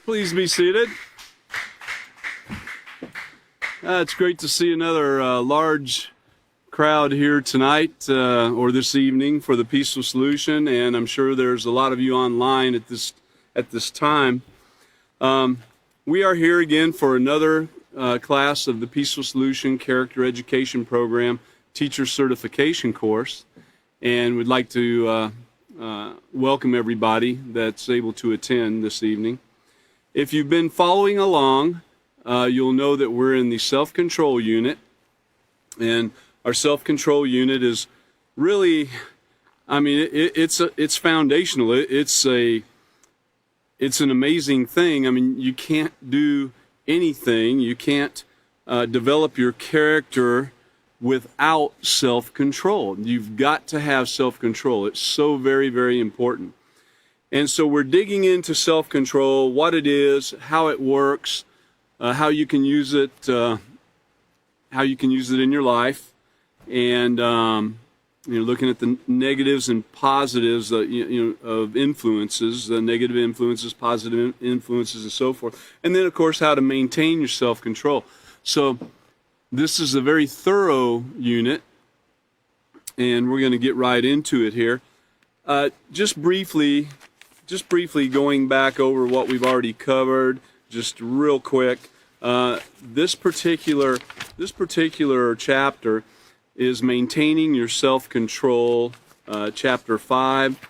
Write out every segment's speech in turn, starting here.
Please be seated. It's great to see another large crowd here tonight or this evening for the Peaceful Solution, and I'm sure there's a lot of you online at this time. We are here again for another class of the Peaceful Solution Character Education Program Teacher Certification course, and we'd like to welcome everybody that's able to attend this evening. If you've been following along, you'll know that we're in the self-control unit, and our self-control unit is really, it's foundational. It's an amazing thing. I mean, you can't do anything. You can't develop your character without self-control. You've got to have self-control. It's so very, very important. And so we're digging into self-control, what it is, how it works, how you can use it, in your life, and looking at the negatives and positives, of influences, the negative influences, positive influences, and so forth, and then of course how to maintain your self-control. So this is a very thorough unit, and we're going to get right into it here. Just briefly going back over what we've already covered, just real quick. This particular chapter is maintaining your self-control, chapter 5.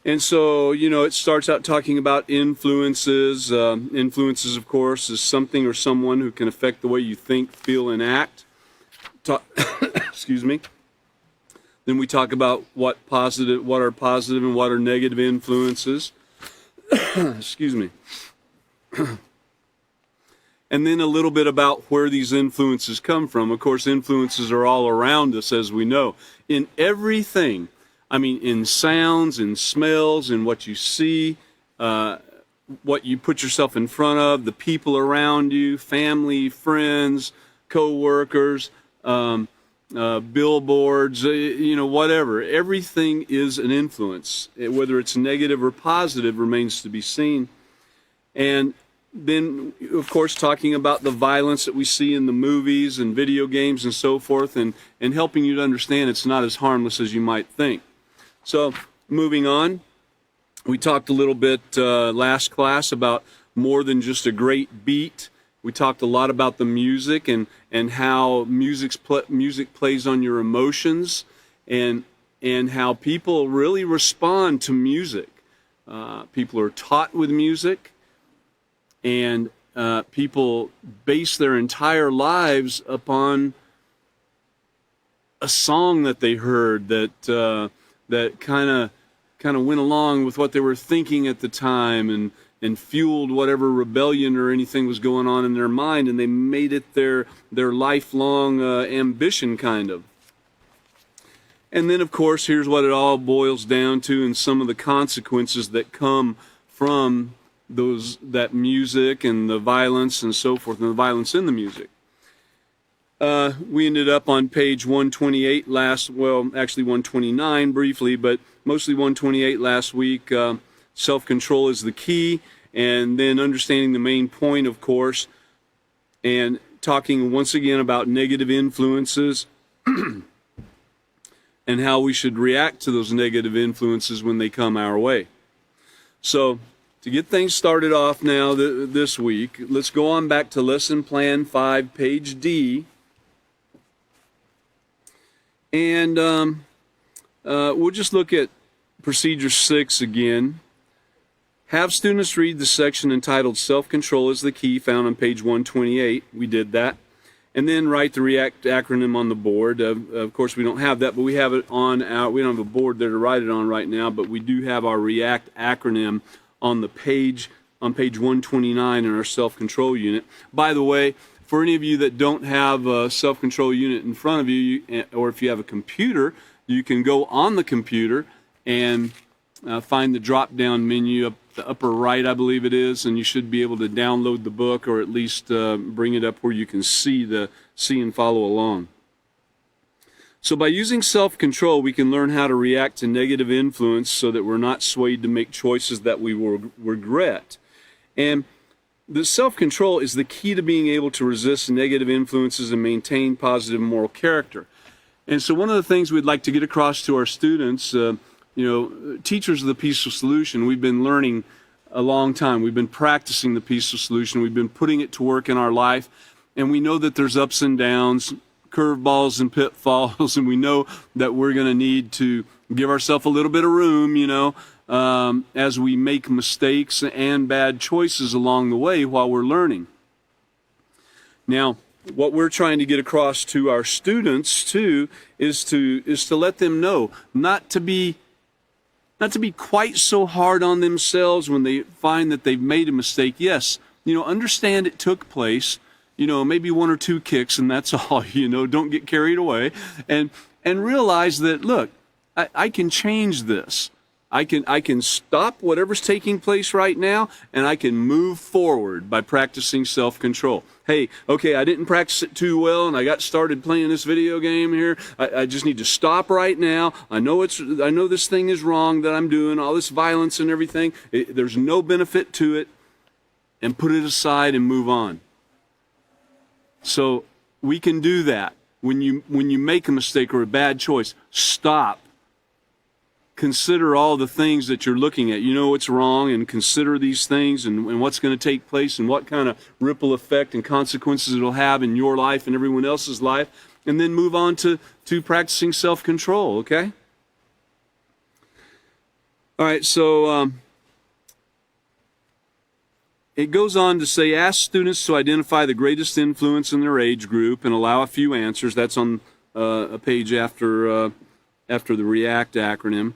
And so, it starts out talking about influences. Influences, of course, is something or someone who can affect the way you think, feel, and act. Excuse me. Then we talk about what are positive and what are negative influences. Excuse me. And then a little bit about where these influences come from. Of course, influences are all around us, as we know. In everything, in sounds, in smells, in what you see, what you put yourself in front of, the people around you, family, friends, co-workers, billboards, whatever. Everything is an influence. Whether it's negative or positive remains to be seen. And then, of course, talking about the violence that we see in the movies and video games and so forth, and helping you to understand it's not as harmless as you might think. So, moving on, we talked a little bit last class about more than just a great beat. We talked a lot about the music and how music plays on your emotions, and how people really respond to music. People are taught with music, and people base their entire lives upon a song that they heard that kind of went along with what they were thinking at the time, and fueled whatever rebellion or anything was going on in their mind, and they made it their lifelong ambition, kind of. And then, of course, here's what it all boils down to, and some of the consequences that come from that music and the violence and so forth, and the violence in the music. We ended up on page 128 actually 129 briefly, but mostly 128 last week. Self-control is the key, and then understanding the main point, of course, and talking once again about negative influences and how we should react to those negative influences when they come our way. So, to get things started off now this week, let's go on back to Lesson Plan 5, page D. And we'll just look at Procedure 6 again. Have students read the section entitled Self-Control is the Key, found on page 128. We did that. And then write the REACT acronym on the board. Of course, we don't have that, but we have it on we don't have a board there to write it on right now, but we do have our REACT acronym on page 129 in our self-control unit. By the way, for any of you that don't have a self-control unit in front of you, or if you have a computer, you can go on the computer and find the drop-down menu up the upper right, I believe it is, and you should be able to download the book, or at least bring it up where you can see and follow along. So by using self-control, we can learn how to react to negative influence so that we're not swayed to make choices that we will regret. And the self-control is the key to being able to resist negative influences and maintain positive moral character. And so one of the things we'd like to get across to our students, teachers of the peaceful solution, we've been learning a long time. We've been practicing the peaceful solution. We've been putting it to work in our life. And we know that there's ups and downs, curveballs and pitfalls, and we know that we're going to need to give ourselves a little bit of room, as we make mistakes and bad choices along the way while we're learning. Now, what we're trying to get across to our students too is to let them know not to be quite so hard on themselves when they find that they've made a mistake. Yes, understand it took place. Maybe one or two kicks and that's all. Don't get carried away, and realize that, look, I can change this. I can stop whatever's taking place right now, and I can move forward by practicing self-control. Hey, okay, I didn't practice it too well, and I got started playing this video game here. I just need to stop right now. I know this thing is wrong that I'm doing, all this violence and everything. There's no benefit to it, and put it aside and move on. So we can do that. When you make a mistake or a bad choice, stop. Consider all the things that you're looking at. You know what's wrong, and consider these things and what's going to take place and what kind of ripple effect and consequences it'll have in your life and everyone else's life, and then move on to practicing self-control, okay? All right, so it goes on to say, ask students to identify the greatest influence in their age group and allow a few answers. That's on a page after the REACT acronym.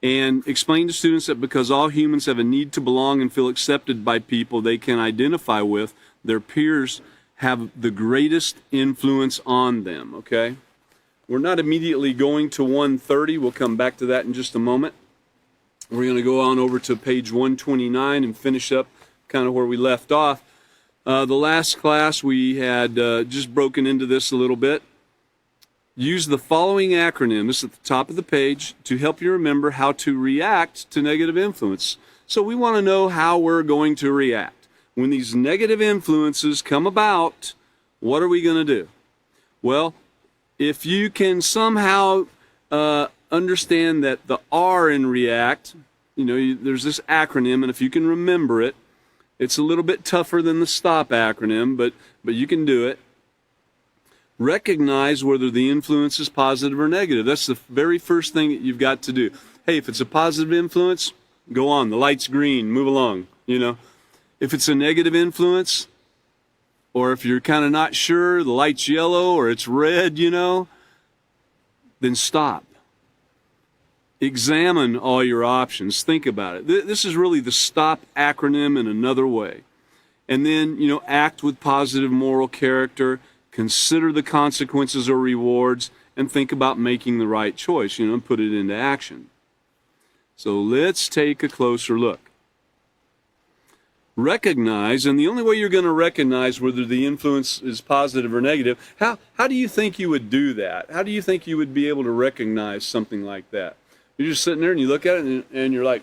And explain to students that because all humans have a need to belong and feel accepted by people they can identify with, their peers have the greatest influence on them, okay? We're not immediately going to 130. We'll come back to that in just a moment. We're going to go on over to page 129 and finish up kind of where we left off. The last class we had just broken into this a little bit. Use the following acronym, this is at the top of the page, to help you remember how to react to negative influence. So we want to know how we're going to react. When these negative influences come about, what are we going to do? Well, if you can somehow understand that the R in react, there's this acronym, and if you can remember it, it's a little bit tougher than the STOP acronym, but you can do it. Recognize whether the influence is positive or negative. That's the very first thing that you've got to do. Hey, if it's a positive influence, go on. The light's green. Move along. If it's a negative influence, or if you're kind of not sure, the light's yellow or it's red, then stop. Examine all your options. Think about it. This is really the STOP acronym in another way. And then, act with positive moral character. Consider the consequences or rewards, and think about making the right choice, and put it into action. So let's take a closer look. Recognize, and the only way you're going to recognize whether the influence is positive or negative, how do you think you would do that? How do you think you would be able to recognize something like that? You're just sitting there and you look at it and you're like,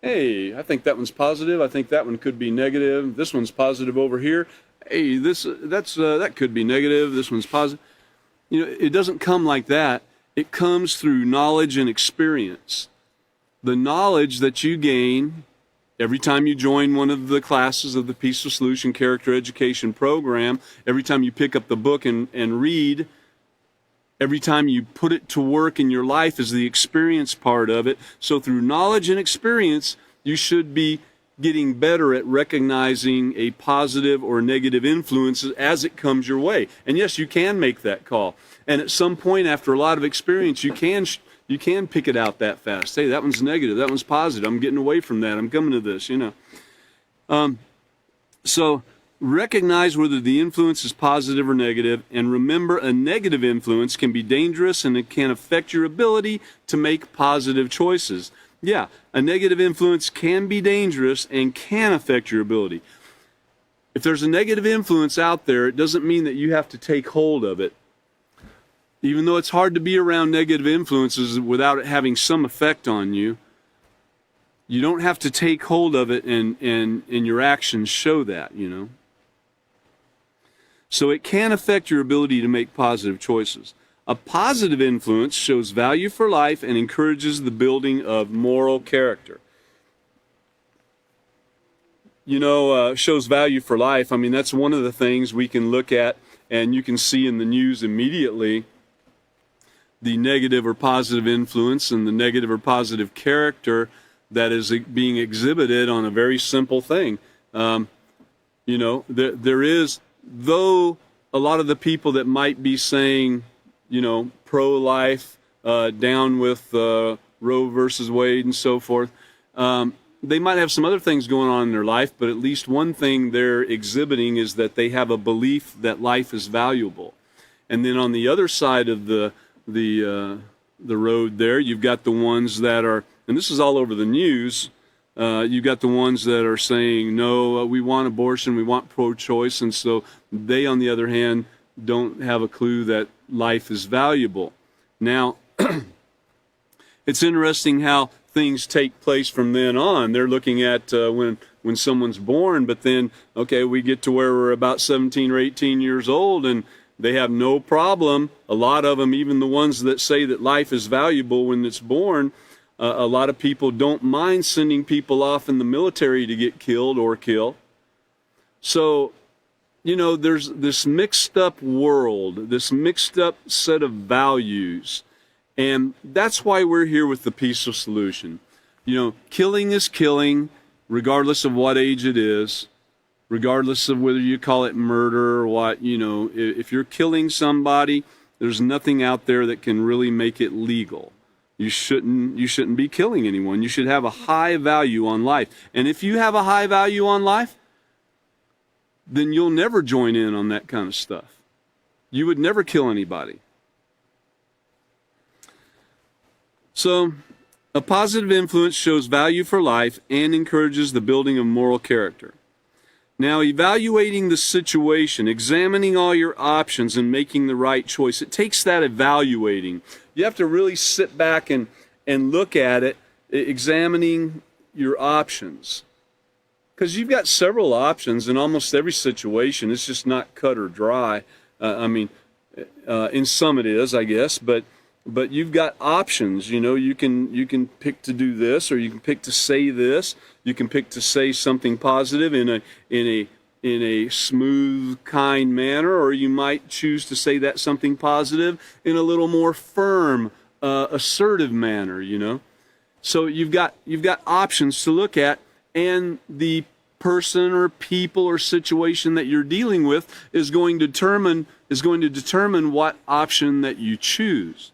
hey, I think that one's positive. I think that one could be negative. This one's positive over here. Hey, that could be negative. This one's positive. It doesn't come like that. It comes through knowledge and experience. The knowledge that you gain every time you join one of the classes of the Peaceful Solution Character Education Program, every time you pick up the book and read, every time you put it to work in your life is the experience part of it. So through knowledge and experience, you should be getting better at recognizing a positive or negative influence as it comes your way. And yes, you can make that call. And at some point, after a lot of experience, you can pick it out that fast. Hey, that one's negative. That one's positive. I'm getting away from that. I'm coming to this, So recognize whether the influence is positive or negative, and remember a negative influence can be dangerous and it can affect your ability to make positive choices. Yeah, a negative influence can be dangerous and can affect your ability. If there's a negative influence out there, it doesn't mean that you have to take hold of it. Even though it's hard to be around negative influences without it having some effect on you, You don't have to take hold of it and your actions show that, you know. So it can affect your ability to make positive choices. A positive influence shows value for life and encourages the building of moral character. You know, shows value for life. I mean, that's one of the things we can look at, and you can see in the news immediately the negative or positive influence and the negative or positive character that is being exhibited on a very simple thing. You know, there is, though a lot of the people that might be saying, you know, pro-life, down with Roe versus Wade and so forth, they might have some other things going on in their life, but at least one thing they're exhibiting is that they have a belief that life is valuable. And then on the other side of the road there, you've got the ones that are, and this is all over the news, you've got the ones that are saying, no, we want abortion, we want pro-choice, and so they, on the other hand, don't have a clue that life is valuable. Now, it's interesting how things take place from then on. They're looking at when someone's born, but then, okay, we get to where we're about 17 or 18 years old, and they have no problem. A lot of them, even the ones that say that life is valuable when it's born, a lot of people don't mind sending people off in the military to get killed or kill. So, you know, there's this mixed up world, this mixed up set of values. And that's why we're here with the peaceful solution. You know, killing is killing, regardless of what age it is, regardless of whether you call it murder or what. You know, if you're killing somebody, there's nothing out there that can really make it legal. You shouldn't be killing anyone. You should have a high value on life. And if you have a high value on life, then you'll never join in on that kind of stuff. You would never kill anybody. So, a positive influence shows value for life and encourages the building of moral character. Now, evaluating the situation, examining all your options and making the right choice, it takes that evaluating. You have to really sit back and look at it, examining your options. Because you've got several options in almost every situation. It's just not cut or dry. In some it is, I guess, but you've got options. You know, you can pick to do this, or you can pick to say this. You can pick to say something positive in a smooth, kind manner, or you might choose to say that something positive in a little more firm, assertive manner. You know, so you've got options to look at, and the person or people or situation that you're dealing with is going to determine what option that you choose.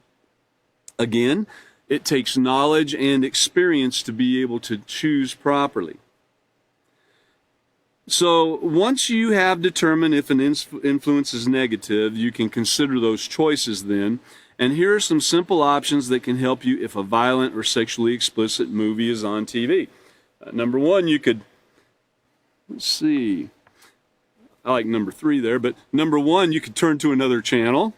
Again, it takes knowledge and experience to be able to choose properly. So once you have determined if an influence is negative, you can consider those choices then. And here are some simple options that can help you if a violent or sexually explicit movie is on TV. Number one, you could, let's see, I like number 3 there, but number 1, you could turn to another channel.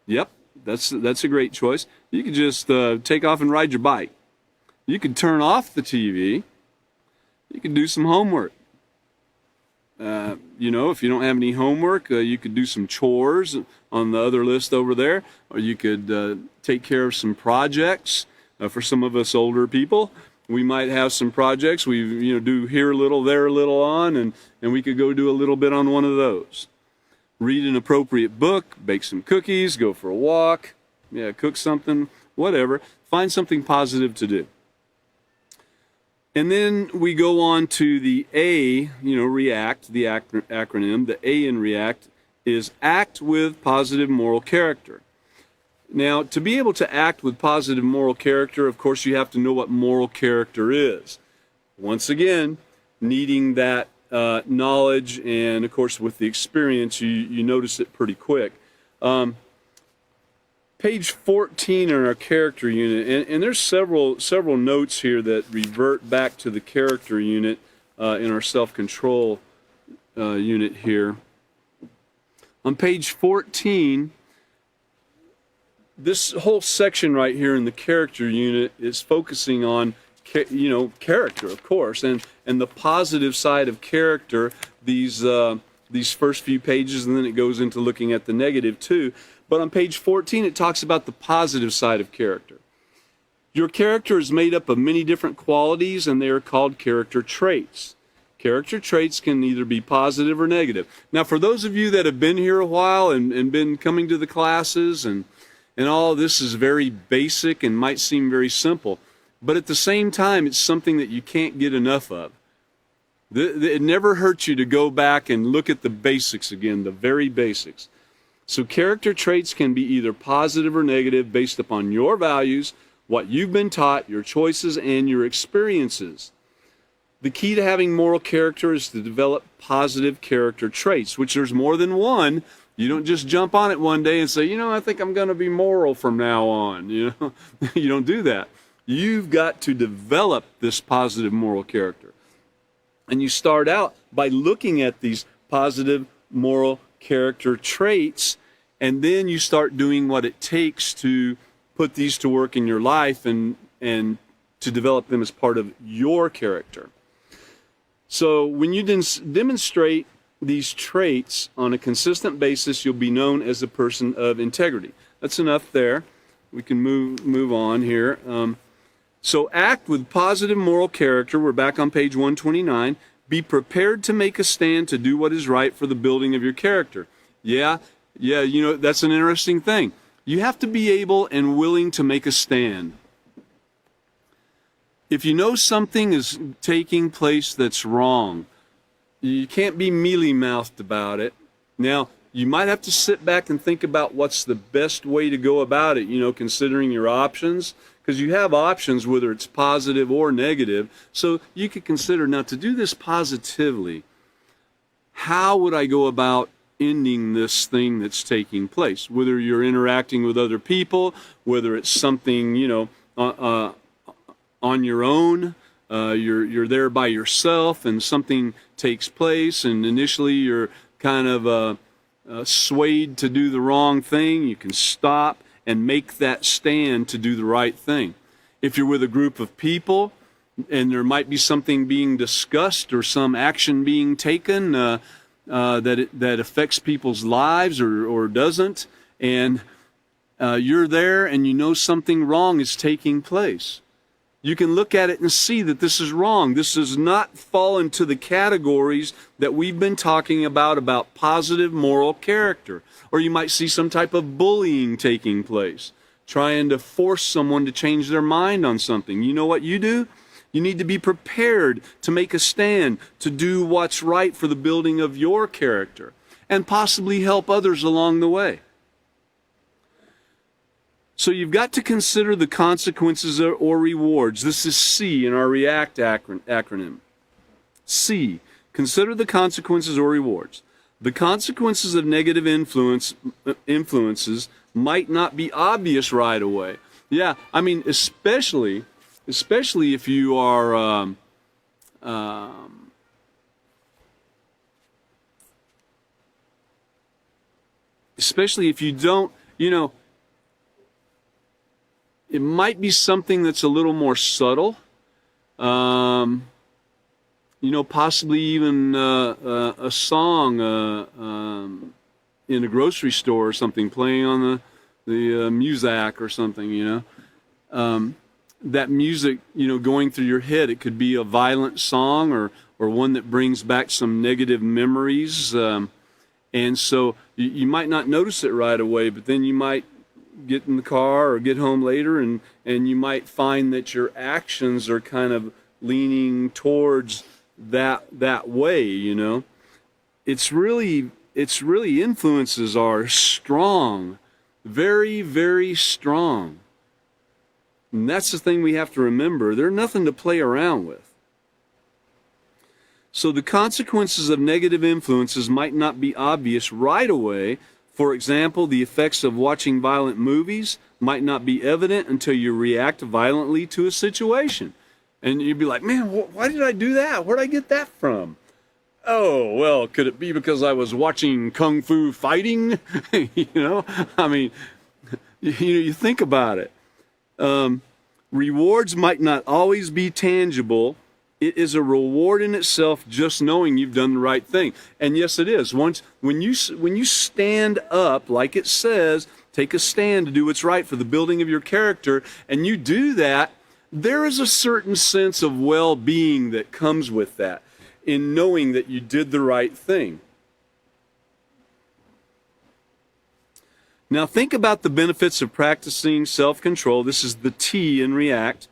Yep, that's a great choice. You could just take off and ride your bike. You could turn off the TV. You could do some homework. You know, if you don't have any homework, you could do some chores on the other list over there, or you could take care of some projects. For some of us older people, we might have some projects we do here a little, there a little on, and we could go do a little bit on one of those. Read an appropriate book, bake some cookies, go for a walk, cook something, whatever. Find something positive to do. And then we go on to the A, REACT, the acronym. The A in REACT is act with positive moral character. Now, to be able to act with positive moral character, of course, you have to know what moral character is. Once again, needing that knowledge, and of course, with the experience, you notice it pretty quick. Page 14 in our character unit, and there's several notes here that revert back to the character unit in our self-control unit here. On page 14, this whole section right here in the character unit is focusing on character, of course, and the positive side of character, these first few pages, and then it goes into looking at the negative too. But on page 14, it talks about the positive side of character. Your character is made up of many different qualities, and they are called character traits. Character traits can either be positive or negative. Now, for those of you that have been here a while and been coming to the classes, and all this is very basic and might seem very simple, but at the same time, it's something that you can't get enough of. It never hurts you to go back and look at the basics again, the very basics. So character traits can be either positive or negative based upon your values, what you've been taught, your choices, and your experiences. The key to having moral character is to develop positive character traits, which there's more than one. You don't just jump on it one day and say, I think I'm going to be moral from now on. You don't do that. You've got to develop this positive moral character. And you start out by looking at these positive moral character traits, and then you start doing what it takes to put these to work in your life and to develop them as part of your character. So when you demonstrate these traits on a consistent basis, you'll be known as a person of integrity. That's enough there. We can move on here. So act with positive moral character. We're back on page 129. Be prepared to make a stand to do what is right for the building of your character. Yeah, that's an interesting thing. You have to be able and willing to make a stand. If you know something is taking place that's wrong, you can't be mealy-mouthed about it. Now, you might have to sit back and think about what's the best way to go about it, considering your options, because you have options, whether it's positive or negative. So you could consider, now to do this positively, how would I go about ending this thing that's taking place? Whether you're interacting with other people, whether it's something, on your own, you're there by yourself and something takes place and initially you're kind of swayed to do the wrong thing, you can stop and make that stand to do the right thing. If you're with a group of people and there might be something being discussed or some action being taken that affects people's lives or doesn't, and you're there and you know something wrong is taking place, you can look at it and see that this is wrong. This does not fall into the categories that we've been talking about positive moral character. Or you might see some type of bullying taking place, trying to force someone to change their mind on something. You know what you do? You need to be prepared to make a stand, to do what's right for the building of your character, and possibly help others along the way. So you've got to consider the consequences or rewards. This is C in our REACT acronym. C, consider the consequences or rewards. The consequences of negative influences might not be obvious right away. Yeah, I mean, especially if you are especially if you don't, it might be something that's a little more subtle. Possibly even a song in a grocery store or something, playing on the Muzak or something, that music, going through your head. It could be a violent song or one that brings back some negative memories. And so you might not notice it right away, but then you might get in the car or get home later and you might find that your actions are kind of leaning towards that way, It's really influences are strong, very, very strong. And that's the thing we have to remember. They're nothing to play around with. So the consequences of negative influences might not be obvious right away. For example, the effects of watching violent movies might not be evident until you react violently to a situation. And you'd be like, man, why did I do that? Where'd I get that from? Oh, well, could it be because I was watching Kung Fu fighting? I mean, you think about it. Rewards might not always be tangible. It is a reward in itself just knowing you've done the right thing. And yes, it is. When you stand up, like it says, take a stand to do what's right for the building of your character, and you do that, there is a certain sense of well-being that comes with that, in knowing that you did the right thing. Now think about the benefits of practicing self-control. This is the T in react,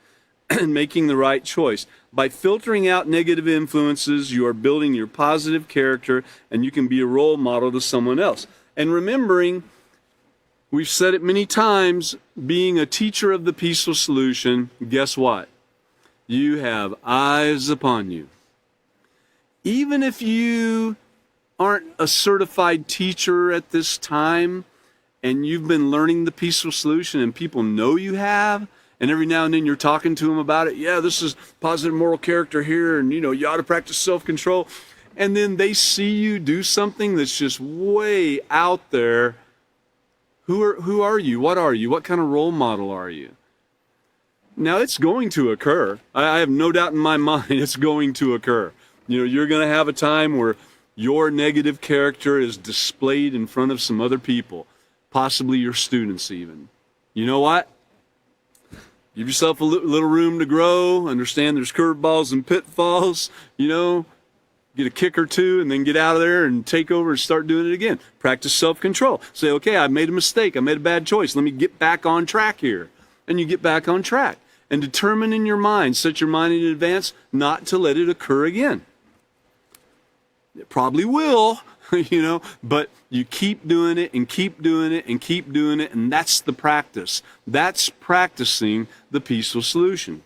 and making the right choice. By filtering out negative influences, you are building your positive character, and you can be a role model to someone else. And remembering, we've said it many times, being a teacher of the peaceful solution, guess what? You have eyes upon you. Even if you aren't a certified teacher at this time, and you've been learning the peaceful solution, and people know you have, and every now and then you're talking to them about it. Yeah, this is positive moral character here, and you ought to practice self-control. And then they see you do something that's just way out there. Who are you? What are you? What kind of role model are you? Now, it's going to occur. I have no doubt in my mind it's going to occur. You're going to have a time where your negative character is displayed in front of some other people, possibly your students even. You know what? Give yourself a little room to grow. Understand there's curveballs and pitfalls. Get a kick or two and then get out of there and take over and start doing it again. Practice self-control. Say, okay, I made a mistake. I made a bad choice. Let me get back on track here. And you get back on track. And determine in your mind, set your mind in advance not to let it occur again. It probably will, but you keep doing it and keep doing it and keep doing it, and that's the practice. That's practicing the peaceful solution.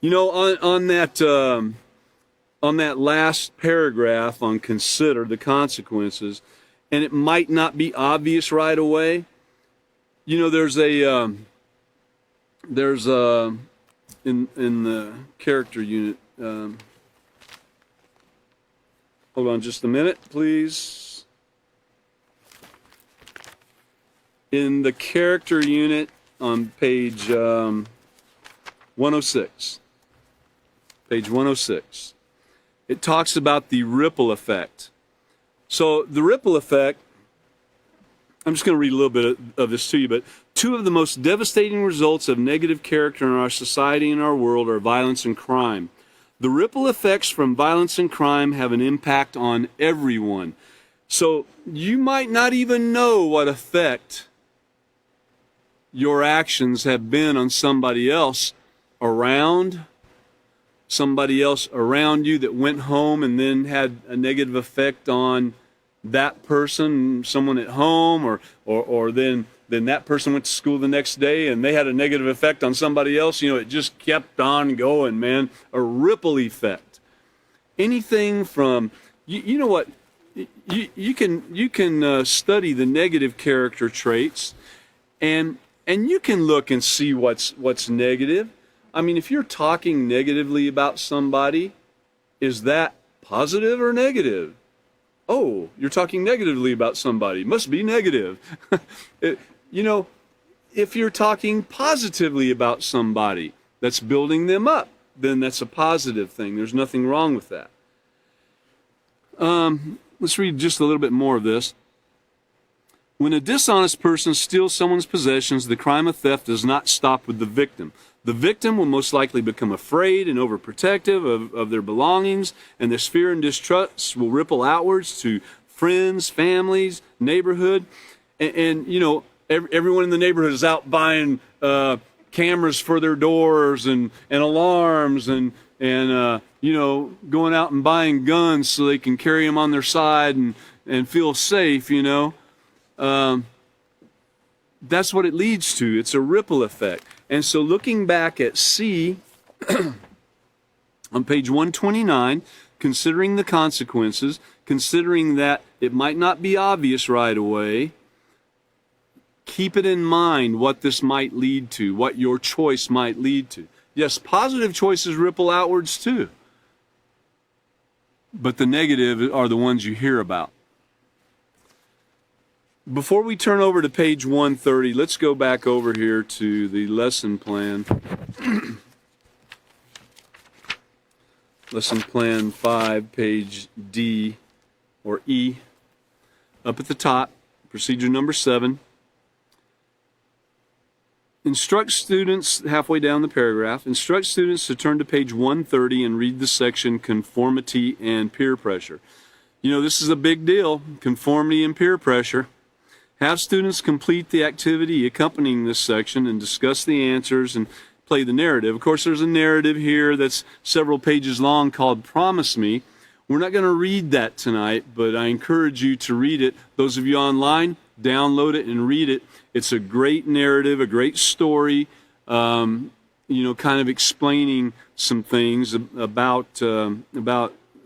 On that last paragraph on consider the consequences, and it might not be obvious right away. There's in the character unit. Hold on just a minute, please. In the character unit on page 106, it talks about the ripple effect. So the ripple effect, I'm just going to read a little bit of this to you, but two of the most devastating results of negative character in our society and our world are violence and crime. The ripple effects from violence and crime have an impact on everyone. So you might not even know what effect your actions have been on somebody else around you that went home and then had a negative effect on that person, someone at home, or then that person went to school the next day and they had a negative effect on somebody else. It just kept on going, man. A ripple effect. Anything from, you know what, you can study the negative character traits, and you can look and see what's negative. I mean, if you're talking negatively about somebody, is that positive or negative? Oh, you're talking negatively about somebody. Must be negative. If you're talking positively about somebody that's building them up, then that's a positive thing. There's nothing wrong with that. Let's read just a little bit more of this. When a dishonest person steals someone's possessions, the crime of theft does not stop with the victim. The victim will most likely become afraid and overprotective of their belongings, and this fear and distrust will ripple outwards to friends, families, neighborhood. And everyone in the neighborhood is out buying cameras for their doors and alarms and going out and buying guns so they can carry them on their side and feel safe, That's what it leads to. It's a ripple effect. And so looking back at C on page 129, considering the consequences, considering that it might not be obvious right away, keep it in mind what this might lead to, what your choice might lead to. Yes, positive choices ripple outwards too, but the negative are the ones you hear about. Before we turn over to page 130, let's go back over here to the lesson plan. Lesson plan 5, page D or E. Up at the top, procedure number 7. Instruct students, halfway down the paragraph, instruct students to turn to page 130 and read the section Conformity and Peer Pressure. You know, this is a big deal, conformity and peer pressure. Have students complete the activity accompanying this section and discuss the answers and play the narrative. Of course, there's a narrative here that's several pages long called Promise Me. We're not going to read that tonight, but I encourage you to read it. Those of you online, download it and read it. It's a great narrative, a great story, kind of explaining some things about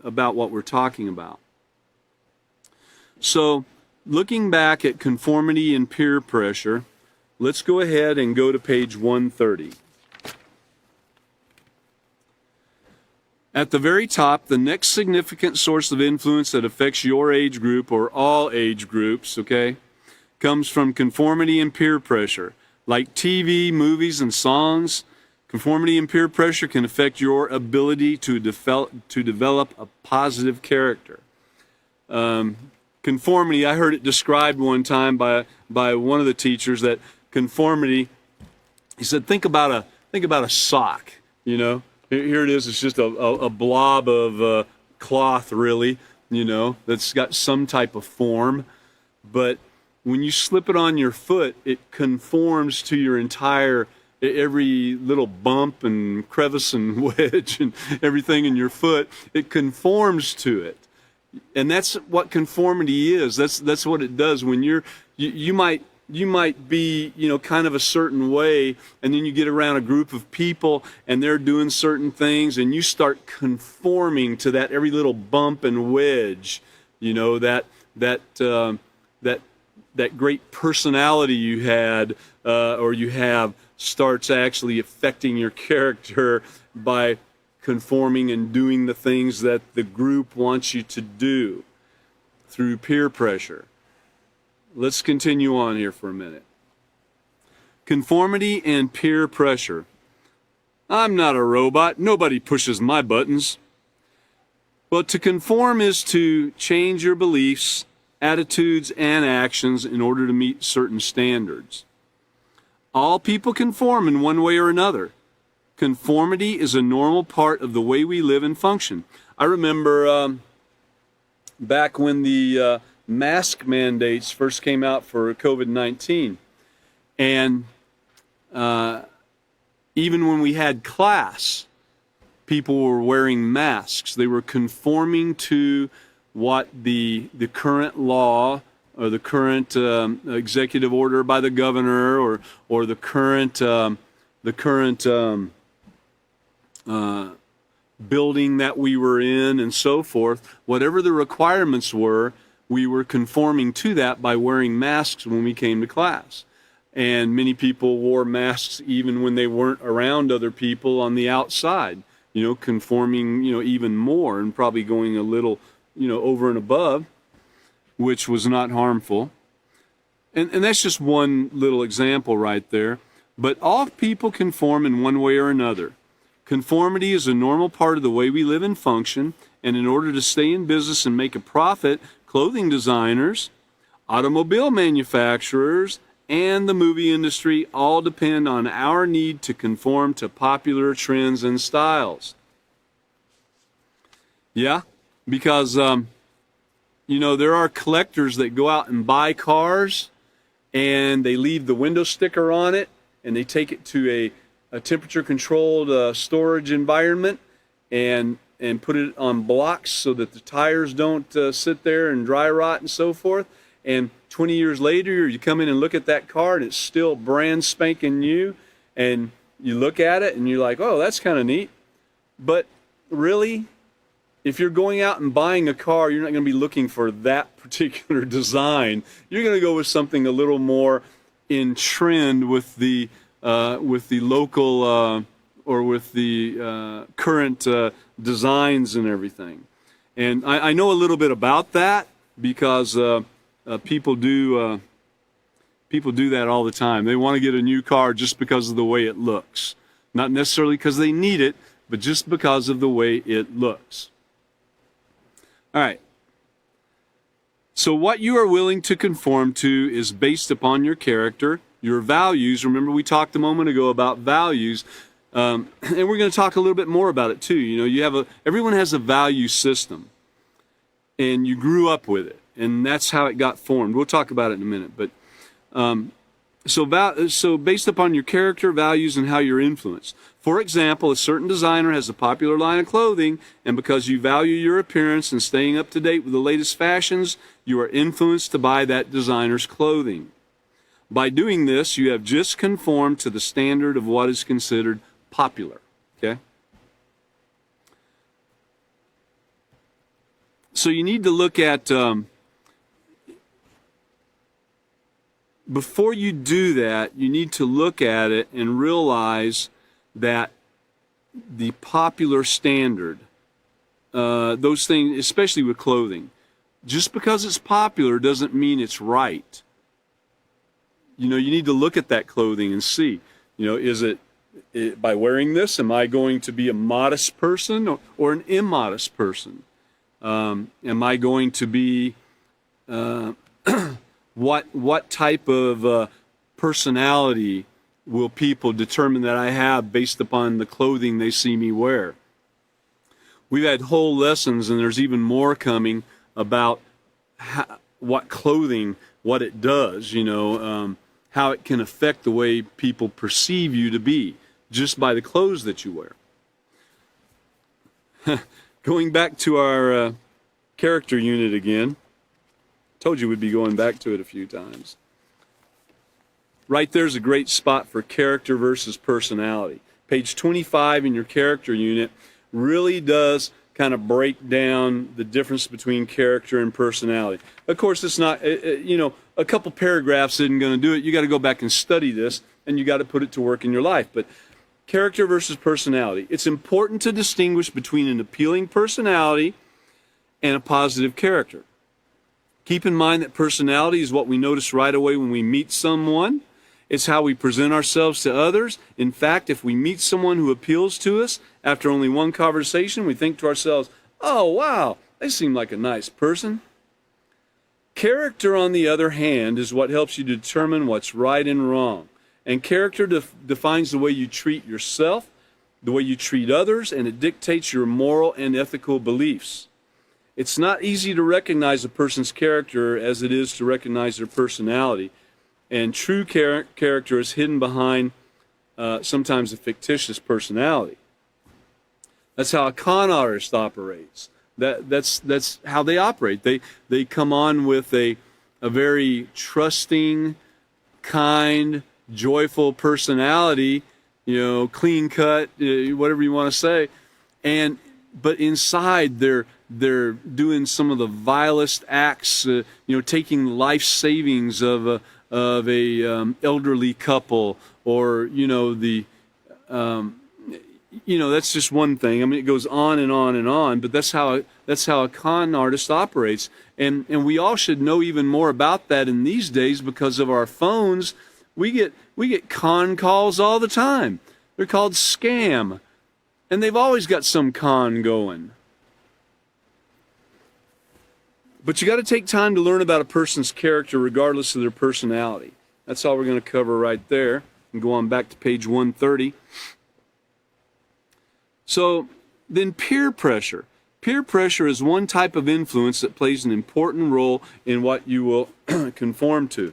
what we're talking about. So, looking back at conformity and peer pressure, let's go ahead and go to page 130. At the very top, the next significant source of influence that affects your age group or all age groups, okay, comes from conformity and peer pressure. Like TV, movies, and songs, conformity and peer pressure can affect your ability to develop a positive character. Conformity, I heard it described one time by one of the teachers that conformity, he said, think about a sock, you know. Here it is, it's just a blob of cloth, really, you know, that's got some type of form. But when you slip it on your foot, it conforms to your every little bump and crevice and wedge and everything in your foot. It conforms to it. And that's what conformity is. That's what it does. When you might be, you know, kind of a certain way, and then you get around a group of people and they're doing certain things and you start conforming to that every little bump and wedge, you know, that great personality you had or you have starts actually affecting your character by conforming and doing the things that the group wants you to do through peer pressure. Let's continue on here for a minute. Conformity and peer pressure. I'm not a robot. Nobody pushes my buttons. Well, to conform is to change your beliefs, attitudes, and actions in order to meet certain standards. All people conform in one way or another. Conformity is a normal part of the way we live and function. I remember back when the mask mandates first came out for COVID-19, and even when we had class, people were wearing masks. They were conforming to what the current law or the current executive order by the governor or the current building that we were in and so forth. Whatever the requirements were, we were conforming to that by wearing masks when we came to class. And many people wore masks even when they weren't around other people on the outside, you know, conforming, you know, even more and probably going a little, you know, over and above, which was not harmful. And that's just one little example right there. But all people conform in one way or another. Conformity is a normal part of the way we live and function, and in order to stay in business and make a profit, clothing designers, automobile manufacturers, and the movie industry all depend on our need to conform to popular trends and styles. Yeah, because, you know, there are collectors that go out and buy cars, and they leave the window sticker on it, and they take it to a temperature-controlled storage environment and put it on blocks so that the tires don't sit there and dry rot and so forth. And 20 years later, you come in and look at that car, and it's still brand spanking new, and you look at it, and you're like, oh, that's kind of neat. But really, if you're going out and buying a car, you're not going to be looking for that particular design. You're going to go with something a little more in trend with the local or with the current designs and everything. And I know a little bit about that because people do People do that all the time. They want to get a new car just because of the way it looks. Not necessarily because they need it, but just because of the way it looks. All right. So what you are willing to conform to is based upon your character, your values. Remember we talked a moment ago about values, and we're going to talk a little bit more about it too. You know, everyone has a value system, and you grew up with it, and that's how it got formed. We'll talk about it in a minute, but so based upon your character, values, and how you're influenced. For example, a certain designer has a popular line of clothing, and because you value your appearance and staying up to date with the latest fashions, you are influenced to buy that designer's clothing. By doing this, you have just conformed to the standard of what is considered popular. Okay? So you need to look at, before you do that, you need to look at it and realize that the popular standard, those things, especially with clothing, just because it's popular doesn't mean it's right. You know, you need to look at that clothing and see, you know, is it by wearing this, am I going to be a modest person or an immodest person? Am I going to be what type of personality will people determine that I have based upon the clothing they see me wear? We've had whole lessons, and there's even more coming, about what clothing, what it does, you know, how it can affect the way people perceive you to be just by the clothes that you wear. Going back to our character unit again. Told you we'd be going back to it a few times. Right there's a great spot for character versus personality. Page 25 in your character unit really does kind of break down the difference between character and personality. Of course, it's not, you know, a couple paragraphs isn't going to do it. You got to go back and study this, and you got to put it to work in your life. But character versus personality. It's important to distinguish between an appealing personality and a positive character. Keep in mind that personality is what we notice right away when we meet someone. It's how we present ourselves to others. In fact, if we meet someone who appeals to us, after only one conversation, we think to ourselves, oh, wow, they seem like a nice person. Character, on the other hand, is what helps you determine what's right and wrong. And character defines the way you treat yourself, the way you treat others, and it dictates your moral and ethical beliefs. It's not easy to recognize a person's character as it is to recognize their personality. And true character is hidden behind sometimes a fictitious personality. That's how a con artist operates. That's how they operate. They come on with a very trusting, kind, joyful personality, you know, clean cut, whatever you want to say, but inside they're doing some of the vilest acts, you know, taking life savings of a elderly couple, or you know that's just one thing. I mean, it goes on and on and on. But that's how a con artist operates, and we all should know even more about that in these days because of our phones. We get con calls all the time. They're called scam, and they've always got some con going. But you got to take time to learn about a person's character regardless of their personality. That's all we're going to cover right there. And go on back to page 130. So then peer pressure. Peer pressure is one type of influence that plays an important role in what you will conform to.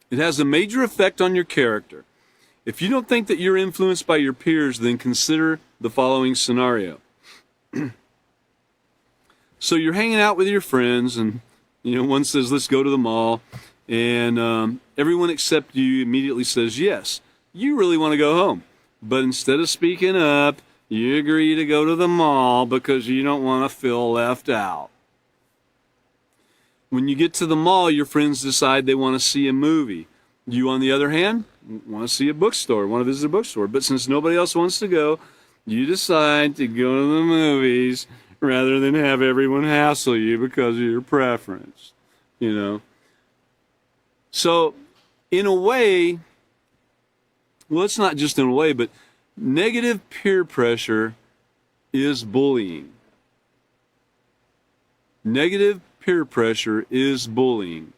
It has a major effect on your character. If you don't think that you're influenced by your peers, then consider the following scenario. So you're hanging out with your friends, and one says, let's go to the mall, and everyone except you immediately says yes. You really want to go home, but instead of speaking up, you agree to go to the mall because you don't want to feel left out. When you get to the mall, your friends decide they want to see a movie. You, on the other hand, want to see a bookstore, want to visit a bookstore, but since nobody else wants to go, you decide to go to the movies, rather than have everyone hassle you because of your preference, you know. So, in a way, well, it's not just in a way, but negative peer pressure is bullying. Negative peer pressure is bullying.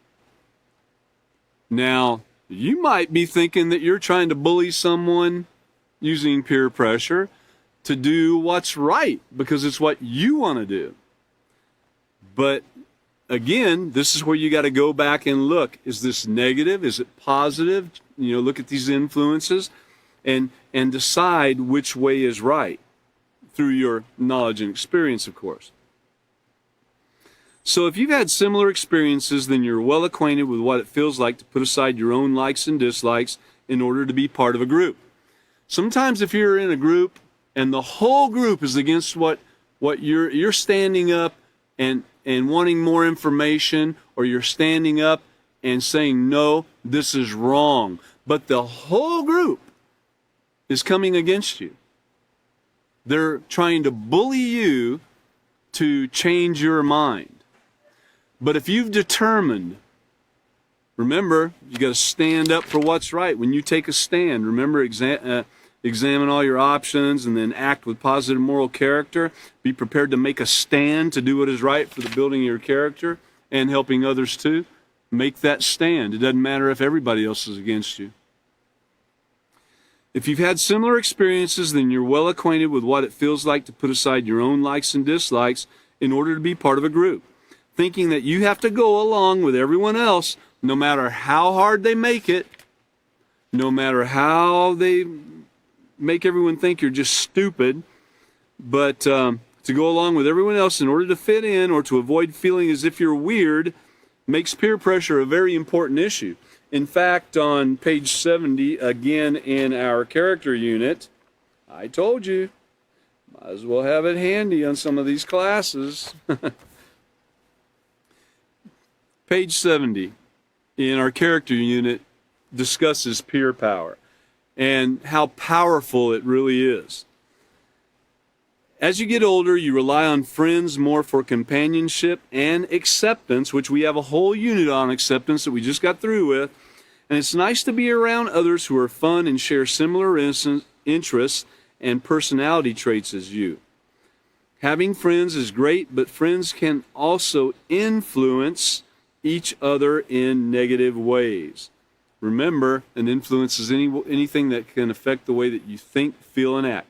Now, you might be thinking that you're trying to bully someone using peer pressure to do what's right because it's what you want to do. But again, this is where you got to go back and look. Is this negative? Is it positive? You know, look at these influences and decide which way is right through your knowledge and experience, of course. So if you've had similar experiences, then you're well acquainted with what it feels like to put aside your own likes and dislikes in order to be part of a group. Sometimes if you're in a group and the whole group is against what you're standing up and wanting more information, or you're standing up and saying, no, this is wrong, but the whole group is coming against you. They're trying to bully you to change your mind. But if you've determined, remember, you got to stand up for what's right. When you take a stand, remember, examine all your options and then act with positive moral character. Be prepared to make a stand to do what is right for the building of your character and helping others too. Make that stand. It doesn't matter if everybody else is against you. If you've had similar experiences, then you're well acquainted with what it feels like to put aside your own likes and dislikes in order to be part of a group. Thinking that you have to go along with everyone else, no matter how hard they make it, no matter how they make everyone think you're just stupid, but to go along with everyone else in order to fit in or to avoid feeling as if you're weird makes peer pressure a very important issue. In fact, on page 70, again in our character unit, I told you, might as well have it handy on some of these classes. Page 70 in our character unit discusses peer power and how powerful it really is. As you get older, you rely on friends more for companionship and acceptance, which we have a whole unit on acceptance that we just got through with. And it's nice to be around others who are fun and share similar interests and personality traits as you. Having friends is great, but friends can also influence each other in negative ways. Remember, an influence is anything that can affect the way that you think, feel, and act.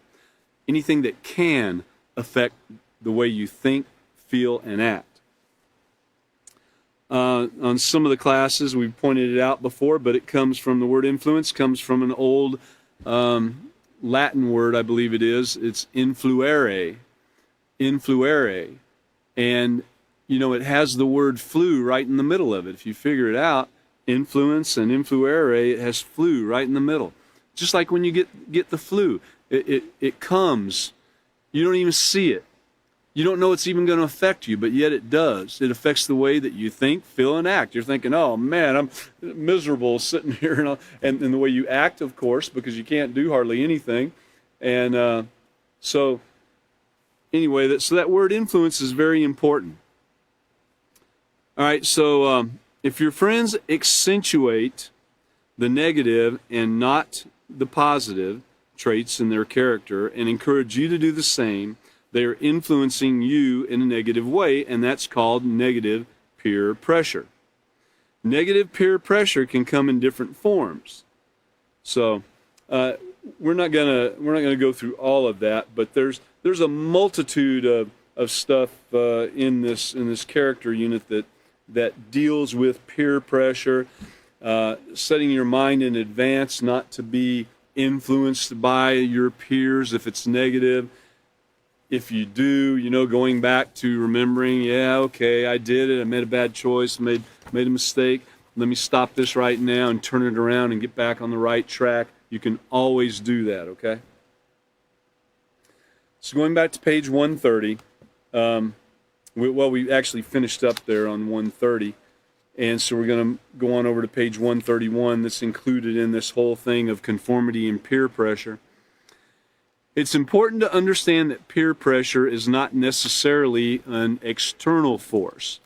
Anything that can affect the way you think, feel, and act. On some of the classes, we've pointed it out before, but it comes from the word influence, comes from an old Latin word, I believe it is. It's influere. Influere. And you know, it has the word flu right in the middle of it. If you figure it out, influence and influere, it has flu right in the middle. Just like when you get the flu, it comes. You don't even see it. You don't know it's even going to affect you, but yet it does. It affects the way that you think, feel, and act. You're thinking, oh man, I'm miserable sitting here, and the way you act, of course, because you can't do hardly anything. And so anyway, so that word influence is very important. All right, so if your friends accentuate the negative and not the positive traits in their character and encourage you to do the same, they are influencing you in a negative way, and that's called negative peer pressure. Negative peer pressure can come in different forms. So we're not gonna go through all of that, but there's a multitude of stuff in this character unit that deals with peer pressure, setting your mind in advance not to be influenced by your peers if it's negative. If you do, you know, going back to remembering, yeah, okay, I did it, I made a bad choice, made a mistake. Let me stop this right now and turn it around and get back on the right track. You can always do that, okay? So going back to page 130, we actually finished up there on 130, and so we're going to go on over to page 131 that's included in this whole thing of conformity and peer pressure. It's important to understand that peer pressure is not necessarily an external force.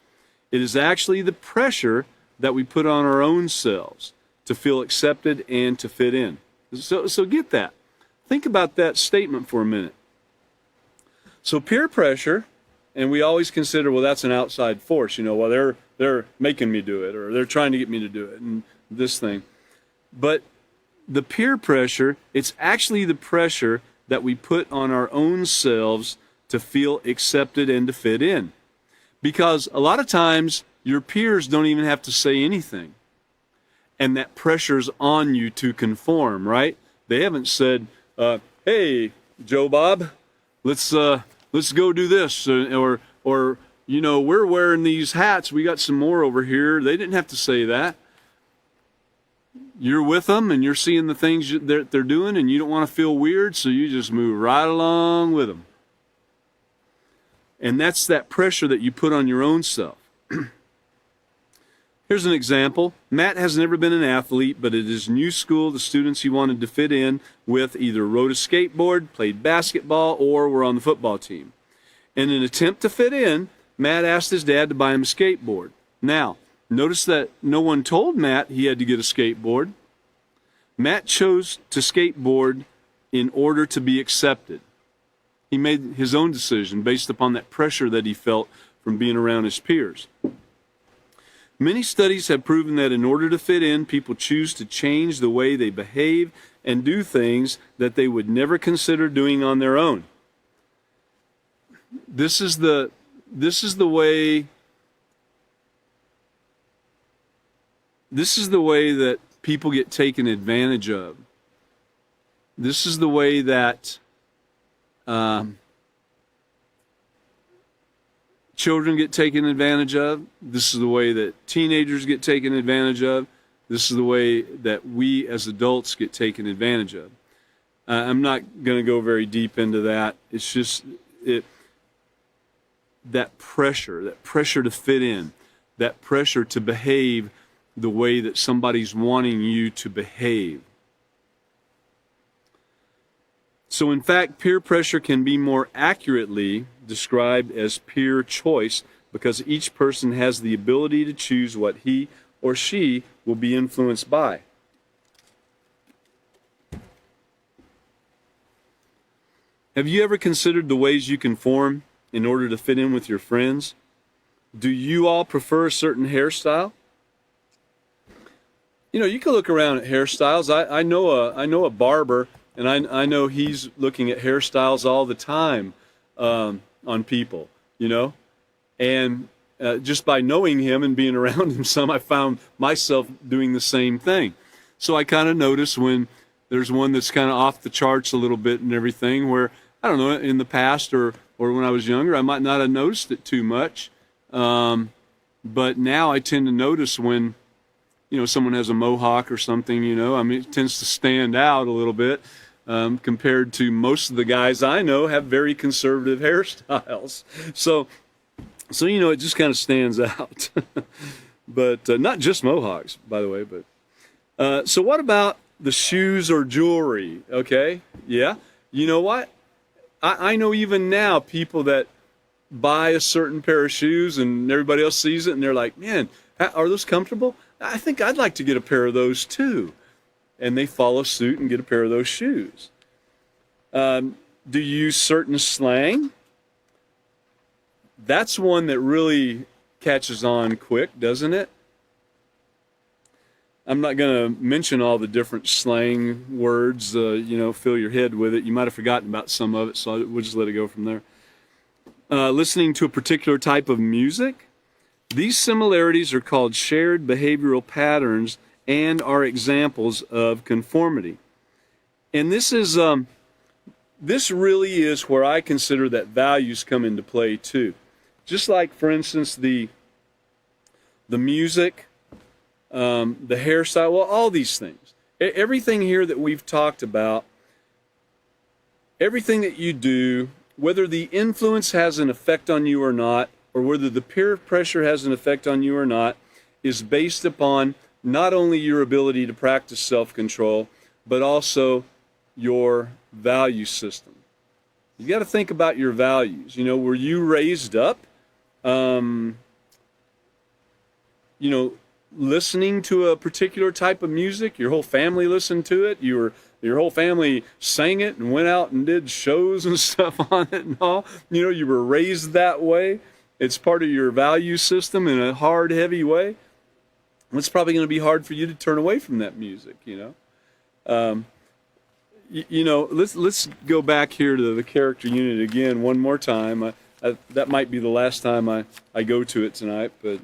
It is actually the pressure that we put on our own selves to feel accepted and to fit in. So get that. Think about that statement for a minute. So peer pressure, and we always consider, well, that's an outside force. Well, they're making me do it, or they're trying to get me to do it, and this thing. But the peer pressure, it's actually the pressure that we put on our own selves to feel accepted and to fit in. Because a lot of times your peers don't even have to say anything. And that pressure's on you to conform, right? They haven't said, hey, Joe Bob, let's go do this. Or we're wearing these hats. We got some more over here. They didn't have to say that. You're with them and you're seeing the things that they're doing, and you don't want to feel weird, so you just move right along with them. And that's that pressure that you put on your own self. Here's an example. Matt has never been an athlete, but at his new school, the students he wanted to fit in with either rode a skateboard, played basketball, or were on the football team. In an attempt to fit in, Matt asked his dad to buy him a skateboard. Now, notice that no one told Matt he had to get a skateboard. Matt chose to skateboard in order to be accepted. He made his own decision based upon that pressure that he felt from being around his peers. Many studies have proven that in order to fit in, people choose to change the way they behave and do things that they would never consider doing on their own. This is the way that people get taken advantage of. This is the way that children get taken advantage of. This is the way that teenagers get taken advantage of. This is the way that we as adults get taken advantage of. I'm not going to go very deep into that. It's just that pressure to fit in, that pressure to behave the way that somebody's wanting you to behave. So in fact, peer pressure can be more accurately described as peer choice, because each person has the ability to choose what he or she will be influenced by. Have you ever considered the ways you conform in order to fit in with your friends? Do you all prefer a certain hairstyle? You can look around at hairstyles. I know a barber, and I know he's looking at hairstyles all the time on people, and just by knowing him and being around him some, I found myself doing the same thing. So I kind of notice when there's one that's kind of off the charts a little bit and everything, where, I don't know, in the past or when I was younger, I might not have noticed it too much. But now I tend to notice when, someone has a mohawk or something, it tends to stand out a little bit. Compared to most of the guys I know have very conservative hairstyles. So it just kind of stands out. But not just mohawks, by the way. But so what about the shoes or jewelry? Okay, yeah. You know what? I know even now people that buy a certain pair of shoes and everybody else sees it and they're like, man, are those comfortable? I think I'd like to get a pair of those too. And they follow suit and get a pair of those shoes. Do you use certain slang? That's one that really catches on quick, doesn't it? I'm not going to mention all the different slang words, fill your head with it. You might have forgotten about some of it, so we'll just let it go from there. Listening to a particular type of music. These similarities are called shared behavioral patterns and are examples of conformity. And this really is where I consider that values come into play too. Just like, for instance, the music, the hairstyle, well, all these things. Everything here that we've talked about, everything that you do, whether the influence has an effect on you or not, or whether the peer pressure has an effect on you or not, is based upon not only your ability to practice self-control, but also your value system. You got to think about your values. You know, were you raised up, um, you know, listening to a particular type of music? Your whole family listened to it. Your whole family sang it and went out and did shows and stuff on it and all. You know, you were raised that way. It's part of your value system in a hard, heavy way. It's probably going to be hard for you to turn away from that music, you know. You know, let's go back here to the character unit again one more time. That might be the last time I go to it tonight, but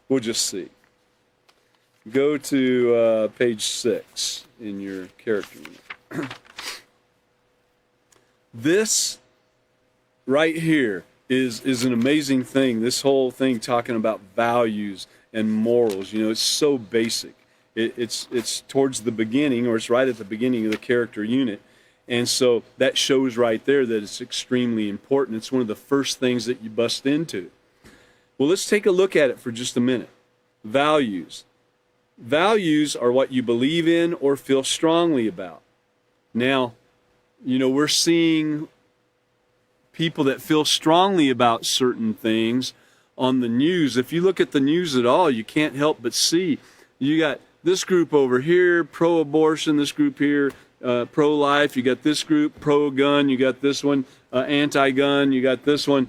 we'll just see. Go to page 6 in your character unit. This right here is an amazing thing. This whole thing talking about values and morals. You know, it's so basic. It's towards the beginning, or it's right at the beginning of the character unit. And so that shows right there that it's extremely important. It's one of the first things that you bust into. Well, let's take a look at it for just a minute. Values. Values are what you believe in or feel strongly about. Now, you know, we're seeing people that feel strongly about certain things on the news. If you look at the news at all, you can't help but see you got this group over here, pro-abortion, this group here, pro-life, you got this group, pro-gun, you got this one, anti-gun, you got this one,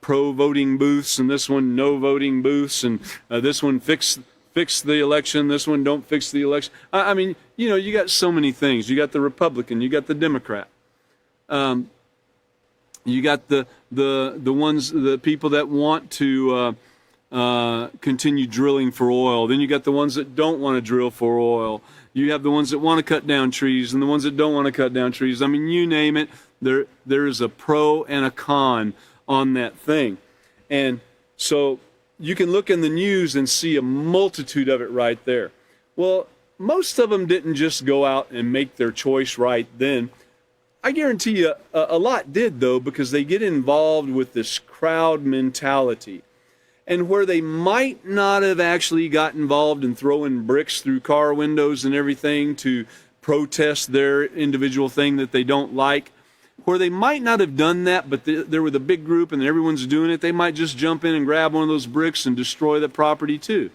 pro-voting booths, and this one, no-voting booths, and this one, fix the election, this one, don't fix the election. I mean, you know, you got so many things. You got the Republican, you got the Democrat. You got the ones, the people that want to continue drilling for oil. Then you got the ones that don't want to drill for oil. You have the ones that want to cut down trees and the ones that don't want to cut down trees. I mean, you name it, there is a pro and a con on that thing. And so you can look in the news and see a multitude of it right there. Well, most of them didn't just go out and make their choice right then. I guarantee you a lot did, though, because they get involved with this crowd mentality. And where they might not have actually got involved in throwing bricks through car windows and everything to protest their individual thing that they don't like, where they might not have done that, but there were the big group and everyone's doing it, they might just jump in and grab one of those bricks and destroy the property too.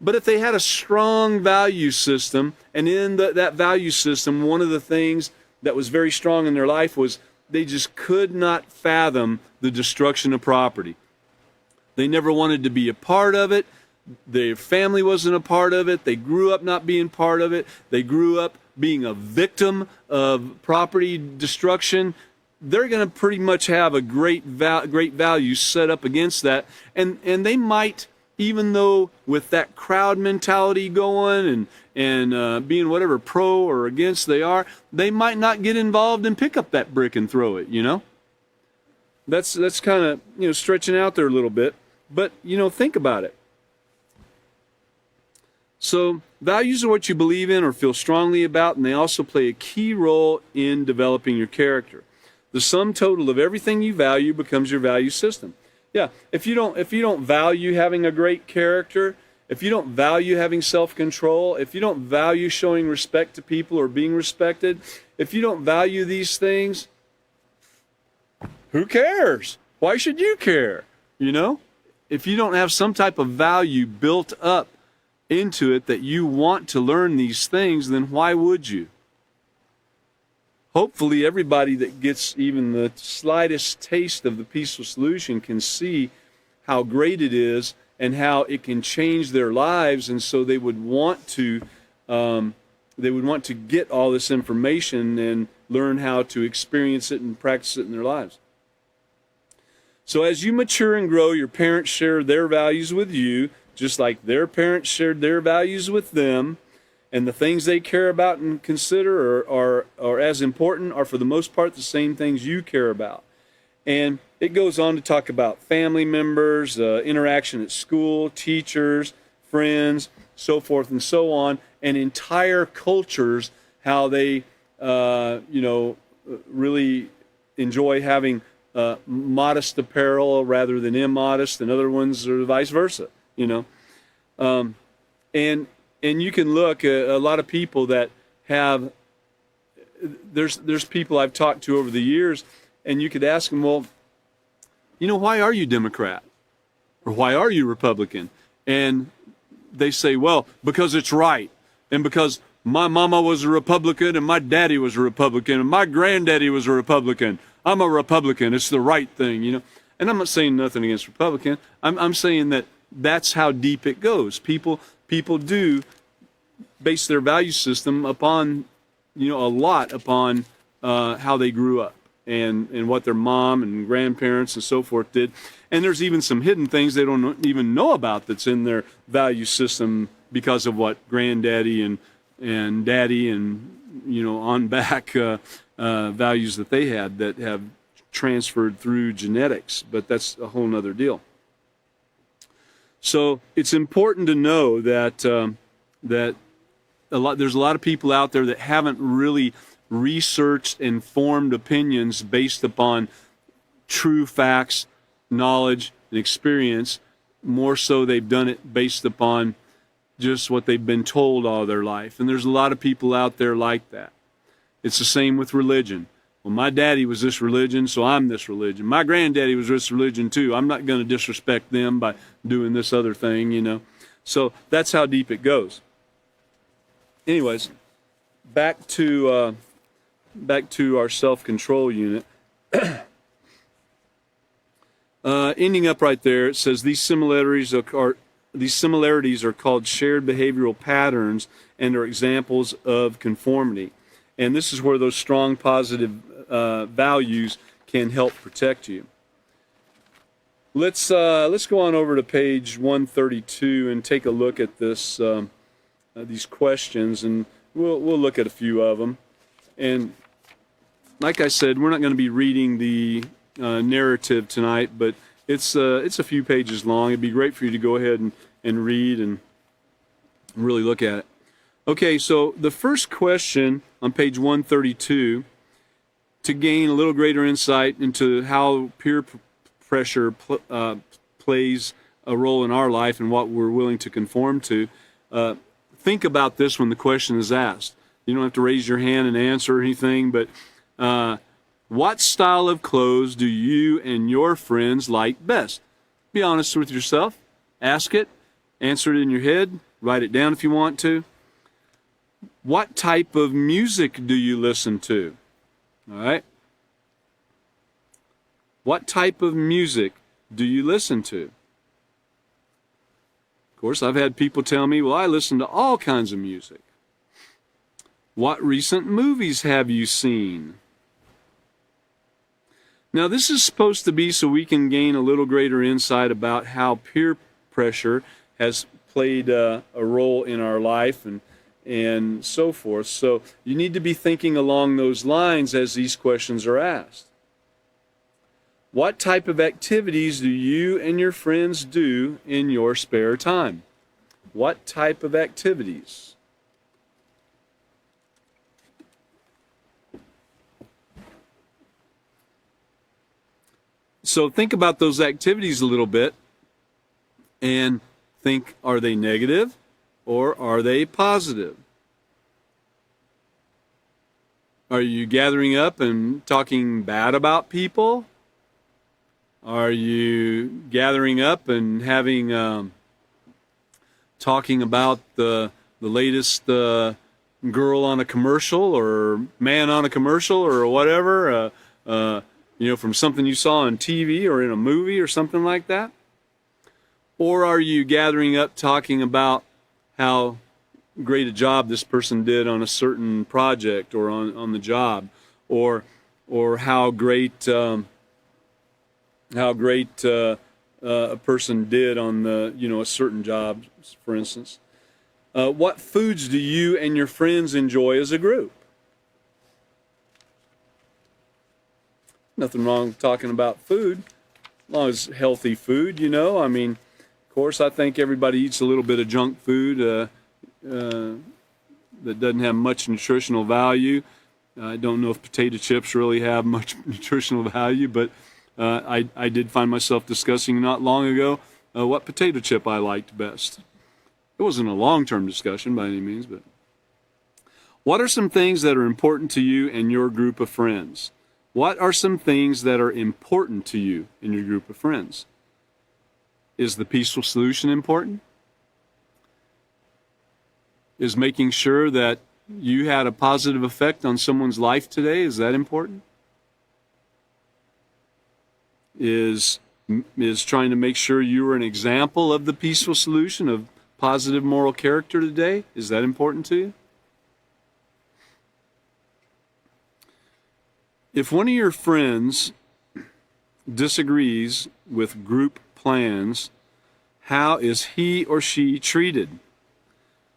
But if they had a strong value system, and in that value system, one of the things that was very strong in their life was they just could not fathom the destruction of property. They never wanted to be a part of it. Their family wasn't a part of it. They grew up not being part of it. They grew up being a victim of property destruction. They're going to pretty much have a great value set up against that. And they might, even though with that crowd mentality going and being whatever pro or against they are, they might not get involved and pick up that brick and throw it, you know? That's kind of, you know, stretching out there a little bit. But, you know, think about it. So values are what you believe in or feel strongly about, and they also play a key role in developing your character. The sum total of everything you value becomes your value system. Yeah, if you don't value having a great character, if you don't value having self-control, if you don't value showing respect to people or being respected, if you don't value these things, who cares? Why should you care? You know? If you don't have some type of value built up into it that you want to learn these things, then why would you? Hopefully everybody that gets even the slightest taste of the peaceful solution can see how great it is and how it can change their lives, and so they would want to get all this information and learn how to experience it and practice it in their lives. So as you mature and grow, your parents share their values with you, just like their parents shared their values with them. And the things they care about and consider are as important, are for the most part the same things you care about. And it goes on to talk about family members, interaction at school, teachers, friends, so forth and so on, and entire cultures, how they, really enjoy having modest apparel rather than immodest, and other ones are vice versa, you know. And you can look at a lot of people that have there's people I've talked to over the years, and you could ask them, well, why are you Democrat? Or why are you Republican? And they say, well, because it's right. And because my mama was a Republican and my daddy was a Republican and my granddaddy was a Republican. I'm a Republican. It's the right thing, And I'm not saying nothing against Republican. I'm saying that that's how deep it goes. People do base their value system upon, a lot upon how they grew up and what their mom and grandparents and so forth did. And there's even some hidden things they don't even know about that's in their value system because of what granddaddy and daddy and, on back values that they had that have transferred through genetics. But that's a whole nother deal. So it's important to know that there's a lot of people out there that haven't really researched and formed opinions based upon true facts, knowledge, and experience. More so, they've done it based upon just what they've been told all their life. And there's a lot of people out there like that. It's the same with religion. Well, my daddy was this religion, so I'm this religion. My granddaddy was this religion too. I'm not going to disrespect them by doing this other thing, So that's how deep it goes. Anyways, back to our self-control unit. Ending up right there, it says these similarities are called shared behavioral patterns and are examples of conformity. And this is where those strong positive values can help protect you. Let's go on over to page 132 and take a look at this these questions, and we'll look at a few of them. And like I said, we're not going to be reading the narrative tonight, but it's a few pages long. It'd be great for you to go ahead and read and really look at it. Okay, so the first question on page 132, to gain a little greater insight into how peer pressure plays a role in our life and what we're willing to conform to, think about this when the question is asked. You don't have to raise your hand and answer anything, but what style of clothes do you and your friends like best? Be honest with yourself. Ask it. Answer it in your head. Write it down if you want to. What type of music do you listen to? All right. What type of music do you listen to? Of course, I've had people tell me, well, I listen to all kinds of music. What recent movies have you seen? Now, this is supposed to be so we can gain a little greater insight about how peer pressure has played a role in our life and so forth. So you need to be thinking along those lines as these questions are asked. What type of activities do you and your friends do in your spare time? What type of activities? So think about those activities a little bit and think, are they negative or are they positive? Are you gathering up and talking bad about people? Are you gathering up and having talking about the latest girl on a commercial or man on a commercial or whatever? From something you saw on TV or in a movie or something like that? Or are you gathering up talking about how great a job this person did on a certain project or on the job, or how great a person did on a certain job, for instance? What foods do you and your friends enjoy as a group? Nothing wrong with talking about food, as long as healthy food, I mean, of course, I think everybody eats a little bit of junk food that doesn't have much nutritional value. I don't know if potato chips really have much nutritional value, but I did find myself discussing not long ago what potato chip I liked best. It wasn't a long-term discussion by any means, but What are some things that are important to you and your group of friends? What are some things that are important to you in your group of friends? Is the peaceful solution important? Is making sure that you had a positive effect on someone's life today, is that important? Is trying to make sure you are an example of the peaceful solution, of positive moral character today, is that important to you? If one of your friends disagrees with group plans, how is he or she treated?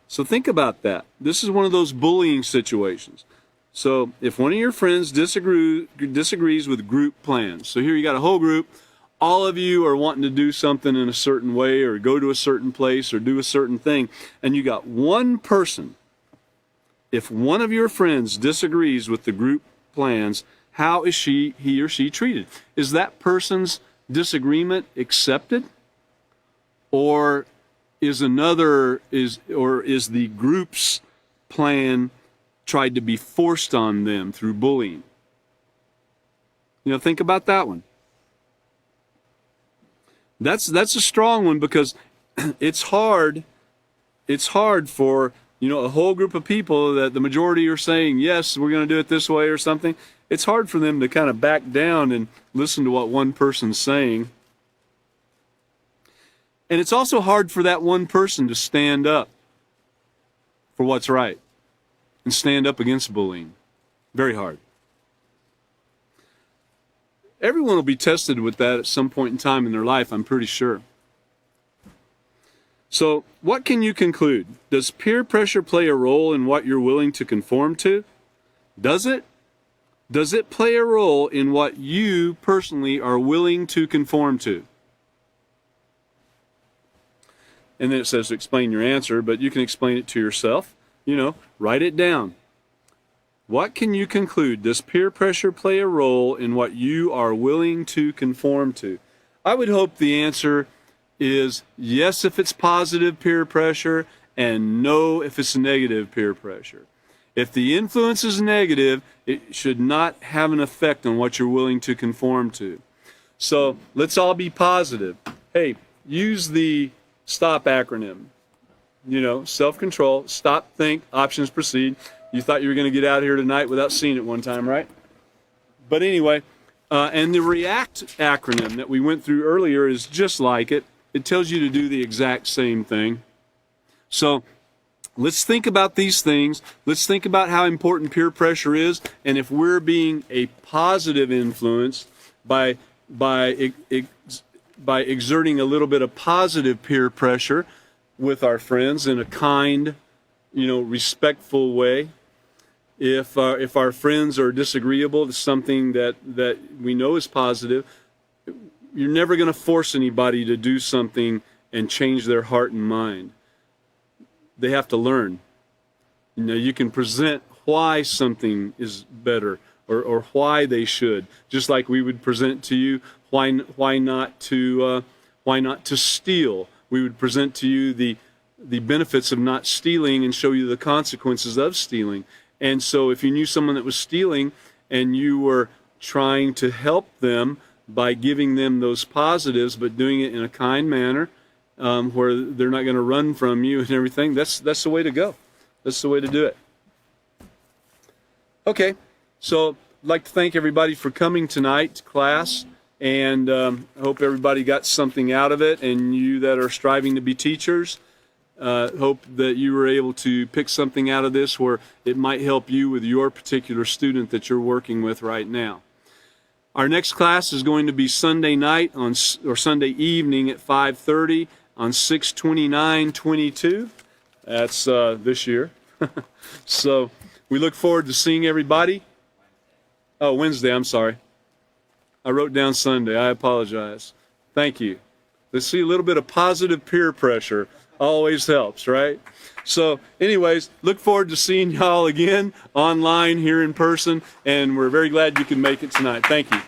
So think about that. This is one of those bullying situations. So if one of your friends disagrees with group plans, so here you got a whole group, all of you are wanting to do something in a certain way or go to a certain place or do a certain thing, and you got one person. If one of your friends disagrees with the group plans, how is he or she treated? Is that person's disagreement accepted? Or is the group's plan tried to be forced on them through bullying? You know, think about that one. That's a strong one, because it's hard for, you know, a whole group of people that the majority are saying, yes, we're going to do it this way or something. It's hard for them to kind of back down and listen to what one person's saying. And it's also hard for that one person to stand up for what's right and stand up against bullying. Very hard. Everyone will be tested with that at some point in time in their life, I'm pretty sure. So, what can you conclude? Does peer pressure play a role in what you're willing to conform to? Does it? Does it play a role in what you personally are willing to conform to? And then it says to explain your answer, but you can explain it to yourself. You know, write it down. What can you conclude? Does peer pressure play a role in what you are willing to conform to? I would hope the answer is yes if it's positive peer pressure and no if it's negative peer pressure. If the influence is negative, it should not have an effect on what you're willing to conform to. So let's all be positive. Hey, use the STOP acronym. You know, self-control, stop, think, options, proceed. You thought you were going to get out of here tonight without seeing it one time, right? But anyway, and the REACT acronym that we went through earlier is just like it. It tells you to do the exact same thing. So let's think about these things. Let's think about how important peer pressure is, and if we're being a positive influence by exerting a little bit of positive peer pressure with our friends in a kind, you know, respectful way. If our friends are disagreeable to something that we know is positive, you're never going to force anybody to do something and change their heart and mind. They have to learn. You know, you can present why something is better or why they should, just like we would present to you why not to steal. We would present to you the benefits of not stealing and show you the consequences of stealing. And so if you knew someone that was stealing and you were trying to help them by giving them those positives, but doing it in a kind manner, where they're not going to run from you and everything, that's the way to go. That's the way to do it. Okay, so I'd like to thank everybody for coming tonight to class, and I hope everybody got something out of it, and you that are striving to be teachers, hope that you were able to pick something out of this where it might help you with your particular student that you're working with right now. Our next class is going to be Sunday night or Sunday evening at 5:30 on 6/29/22. That's this year. So we look forward to seeing everybody. Oh, Wednesday, I'm sorry. I wrote down Sunday. I apologize. Thank you. Let's see, a little bit of positive peer pressure always helps, right? So anyways, look forward to seeing y'all again online here in person, and we're very glad you can make it tonight. Thank you.